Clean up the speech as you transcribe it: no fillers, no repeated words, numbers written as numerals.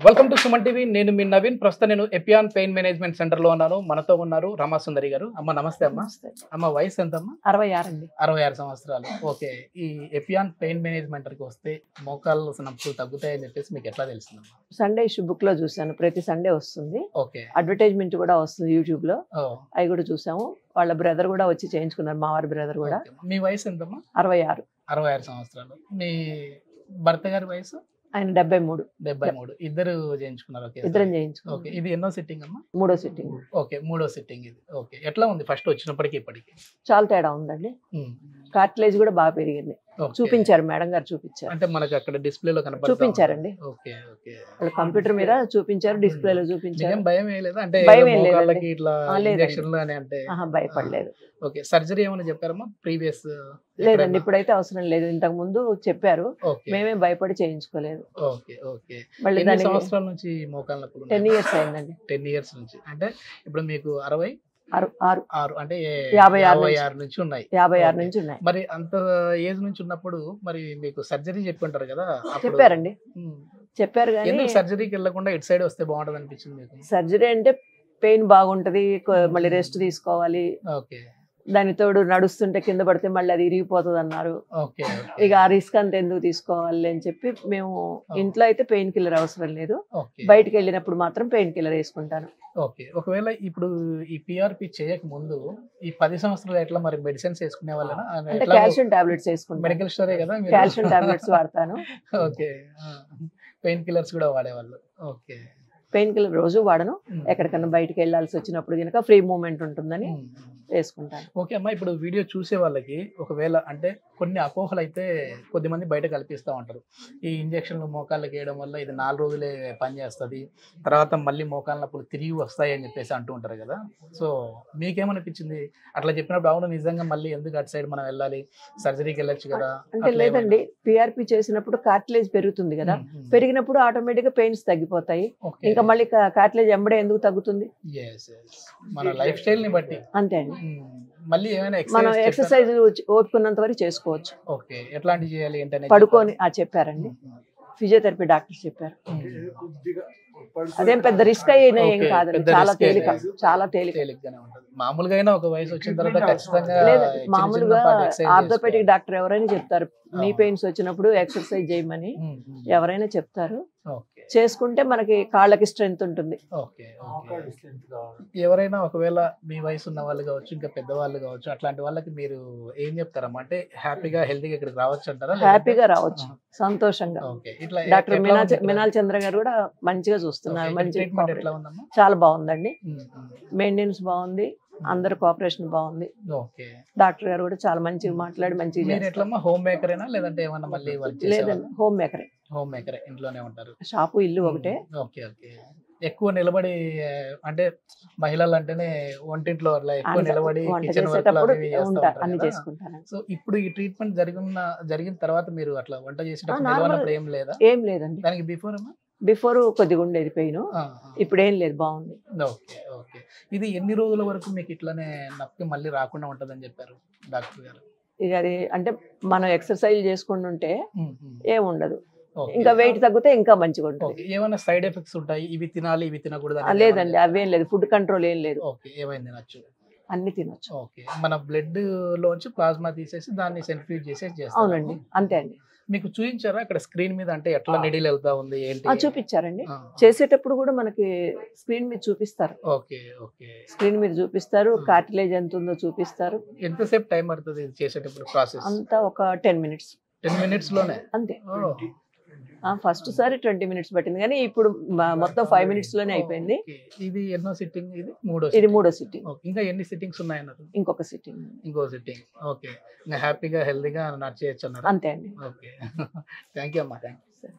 Welcome to Suman TV. నేను మీ నవీన్. ప్రస్తుతం నేను ఎపియాన్ పెయిన్ మేనేజ్మెంట్ సెంటర్ లో ఉన్నాను. మనతో ఉన్నారు రమాసుందరి గారు. అమ్మ నమస్తే. అమ్మ అమ్మ వయసు ఎంతమ్మా? 66 అండి. 66 సంవత్సరాలు. ఓకే. ఈ ఎపియాన్ పెయిన్ మేనేజ్మెంట్ కి వస్తే మోకాళ్ళు నొప్పులు తగ్గుతాయని చెప్పేసి మీకు ఎట్లా తెలిసిందమ్మా? సండే ఇష్యూ బుక్ లో చూసాను. ప్రతి సండే వస్తుంది. ఓకే. అడ్వర్టైజ్మెంట్ కూడా వస్తుంది యూట్యూబ్ లో. అవి కూడా చూసాము. వాళ్ళ బ్రదర్ కూడా వచ్చి చేయించుకున్నారు. మా వారి బ్రదర్ కూడా. మీ వయసు ఎంతమ్మా? 66. 66 సంవత్సరాలు. మీ భర్త గారి వయసు? ఆయన 73. 73. ఇద్దరు చేయించుకున్నారు? ఇద్దరం చేయించుకున్నాం. ఓకే. ఇది ఎన్నో సిట్టింగ్ అమ్మా? మూడో సిట్టింగ్. ఓకే, మూడో సిట్టింగ్ ఇది. ఓకే. ఎట్లా ఉంది ఫస్ట్ వచ్చినప్పటికి ఇప్పటికి? చాలా తేడా ఉందండి. కార్టిలేజ్ కూడా బాగా పెరిగింది. చూపించారు, మేడం గారు చూపించారు. అంటే మనకి అక్కడ డిస్ప్లేలో చూపించారండి. Okay okay. వాళ్ళు కంప్యూటర్ మీద చూపించారు, డిస్ప్లేలో చూపించారు. భయం ఏం లేదా? అంటే భయం ఏం లేదు. ఇట్లా ఇంజెక్షన్లు అని అంటే భయపడలేదు. ఓకే. సర్జరీ ఏమైనా చెప్పారమ్మా ప్రీవియస్? లేదండి, ఇప్పుడైతే అవసరం లేదు. ఇంతకు ముందు చెప్పారు, మేమే భయపడి చేయించుకోలేదు. Okay okay. మళ్ళీ ఎన్ని సంవత్సరాల నుంచి మోకాళ్ళ నొప్పులు? 10 years అయిందండి. 10 years నుంచి. అంటే ఇప్పుడు మీకు 66 అంటే 56 నుంచి ఉన్నాయి. 56 నుంచి ఉన్నాయి. మరి అంత ఏజ్ నుంచి ఉన్నప్పుడు మరి మీకు సర్జరీ చెప్పి ఉంటారు కదా? చెప్పారండి, చెప్పారు. కానీ ఎందుకు సర్జరీకి వెళ్ళకుండా ఇటు సైడ్ వస్తే బాగుంటది అనిపించింది మీకు? సర్జరీ అంటే పెయిన్ బాగుంటది, మళ్ళీ రెస్ట్ తీసుకోవాలి. ఓకే. దాని తోడు నడుస్తుంటే కింద పడితే మళ్ళీ అది ఇరిగిపోతుంది అన్నారు. ఇక ఆ రిస్క్ అంత ఎందుకు తీసుకోవాలి అని చెప్పి మేము ఇంట్లో అయితే పెయిన్ కిల్లర్ అవసరం లేదు, బయటకు వెళ్ళినప్పుడు మాత్రం పెయిన్ కిల్లర్ వేసుకుంటాను. ఓకే. ఒకవేళ ఇప్పుడు ఈ పిఆర్పి చేయక ముందు ఈ 10 సంవత్సరాలు ఎట్లా మరి మెడిసిన్స్ వేసుకునే వాళ్ళ? అంటే కాల్షియం టాబ్లెట్స్ వేసుకుంటాను. మెడికల్ స్టోరే కదా? కాల్షియం టాబ్లెట్స్ వాడతాను. ఓకే. పెయిన్ కిల్లర్స్ కూడా వాడేవాళ్ళు? ఓకే. పెయిన్ కిల్లర్ రోజు వాడను, ఎక్కడికన్నా బయటకు వెళ్ళాల్సి వచ్చినప్పుడు కనుక ఫ్రీ మూవ్మెంట్ ఉంటుందని వేసుకుంటాను. ఓకే అమ్మా. ఇప్పుడు వీడియో చూసే వాళ్ళకి ఒకవేళ అంటే కొన్ని అపోహలు అయితే కొద్దిమంది బయట కల్పిస్తూ ఉంటారు. ఈ ఇంజక్షన్లు మోకాళ్ళకి వేయడం వల్ల ఇది 4 రోజులే పనిచేస్తుంది, తర్వాత మళ్ళీ మోకాళ్ళ నొప్పులు తిరిగి వస్తాయి అని చెప్పేసి అంటూ ఉంటారు కదా? సో మీకేమనిపించింది అట్లా చెప్పినప్పుడు? అవును, నిజంగా మళ్ళీ ఎందుకు అటు సైడ్ మనం వెళ్ళాలి, సర్జరీకి వెళ్ళొచ్చు కదా? అంటే లేదండి, పిఆర్పి చేసినప్పుడు కార్టిలేజ్ పెరుగుతుంది కదా, పెరిగినప్పుడు ఆటోమేటిక్ గా పెయిన్స్ తగ్గిపోతాయి. ఇంకా మళ్ళీ కార్టిలేజ్ ఎంబడే ఎందుకు తగ్గుతుంది? మన లైఫ్ స్టైల్ ని బట్టి. అంతే అండి. మళ్ళీ ఏమైనా మనం ఎక్సర్సైజ్ ఓపుకున్నంత వరకు చేసుకోవచ్చు. ఓకే. ఎట్లాంటి చేయాలి ఏంటనే పడుకొని చెప్పారండి, ఫిజియోథెరపీ డాక్టర్ చెప్పారు. అదేం పెద్ద రిస్క్ అయినా ఏం కాదండి, చాలా తేలిక, చాలా తేలికగానే ఉంటుంది. మామూలుగా అయినా ఒక వయసు వచ్చిన తర్వాత ఖచ్చితంగా లేదు, మామూలుగా ఆర్థోపెడిక్ డాక్టర్ ఎవరైనా చెప్తారు, నీ పెయిన్స్ వచ్చినప్పుడు ఎక్సర్సైజ్ చేయమని ఎవరైనా చెప్తారు. చేసుకుంటే మనకి కాళ్ళకి స్ట్రెంగ్త్ ఉంటుంది. ఎవరైనా ఒకవేళ మీ వయసు ఉన్న వాళ్ళు కావచ్చు, ఇంకా పెద్దవాళ్ళు కావచ్చు, అట్లాంటి వాళ్ళకి మీరు ఏం చెప్తారమ్మా? అంటే హ్యాపీగా హెల్తీగా ఇక్కడికి రావచ్చు అంటారా? హ్యాపీగా రావచ్చు, సంతోషంగా. డాక్టర్ మినాల్ చంద్ర గారు కూడా మంచిగా చూస్తున్నారు. చాలా బాగుందండి, మెయింటెనెన్స్ బాగుంది, అందరు కోఆపరేషన్ బాగుంది. డాక్టర్ గారు కూడా చాలా మంచిగా మాట్లాడి మంచిగా. హోమ్ మేకరేనా లేదంటే ఏమన్నా మళ్ళీ? లేదండి, హోమ్ మేకరే. హోమ్ మేకరే, ఇంట్లోనే ఉంటారు. షాపు ఇల్లు ఒకటే. Okay okay. ఎక్కువ నిలబడి అంటే మహిళలు అంటేనే వంటింట్లో అట్లా ఎక్కువ నిలబడి అన్ని చేసుకుంటారు. సో ఇప్పుడు ఈ ట్రీట్మెంట్ జరిగిన తర్వాత మీరు అట్లా వంట చేసేటప్పుడు ఏం లేదా? ఏం లేదండి. దానికి బిఫోర్ కొద్దిగా ఉండేది పెయిన్, ఇప్పుడు ఏం లేదు, బాగుంది. Okay okay. ఇది ఎన్ని రోజుల వరకు మీకు ఇట్లానే నొప్పి మళ్ళీ రాకుండా ఉంటదని చెప్పారు డాక్టర్ గారు? ఇక అది అంటే మనం ఎక్సర్సైజ్ చేసుకుంటుంటే ఏం ఉండదు, ఇంకా వెయిట్ తగ్గితే ఇంకా మంచిగా ఉంటుంది. ఏమైనా సైడ్ ఎఫెక్ట్స్ ఉంటాయి, ఇవి తినాలి ఇవి తినకూడదు? లేదండి, అవేం లేదు, ఫుడ్ కంట్రోల్ ఏం లేదు. ఓకే. ఏమైనా తినచ్చు? అన్ని తినొచ్చు. ఓకే. మన బ్లడ్ లోంచి ప్లాస్మా తీసేసి దాన్ని సెంట్రిఫ్యూజ్ చేసేసి చేస్తారు? అవునండి, అంతే అండి. మీకు చూపించారా అక్కడ స్క్రీన్ మీద? అంటే ఎట్లా నిడిల్ వెళ్తా ఉంది ఏంటి? చూపించారండి. చేసేటప్పుడు కూడా మనకి స్క్రీన్ మీద చూపిస్తారు. Okay okay. స్క్రీన్ మీద చూపిస్తారు, కార్టిలేజ్ ఎంత ఉందో చూపిస్తారు. ఎంతసేపు టైం పడుతుంది చేసేటప్పుడు ప్రాసెస్? అంతా ఒక 10 minutes. 10 minutes లోనే? అంతే. ఫస్ట్ సారి 20 minutes పట్టింది, కానీ ఇప్పుడు మొత్తం 5 minutes లోనే అయిపోయింది. ఇది ఎన్నో సిట్టింగ్? ఇది మూడో సిట్టింగ్. ఇంకా ఎన్ని సిట్టింగ్స్ ఉన్నాయన్నారు? ఇంకొక సిట్టింగ్. ఇంకో సిట్టింగ్. ఓకే. ఇంకా హ్యాపీగా హెల్దీగా నడిచేయచ్చు అన్నారు? అంతే అండి. ఓకే. థ్యాంక్ యూ అమ్మా. Thank you.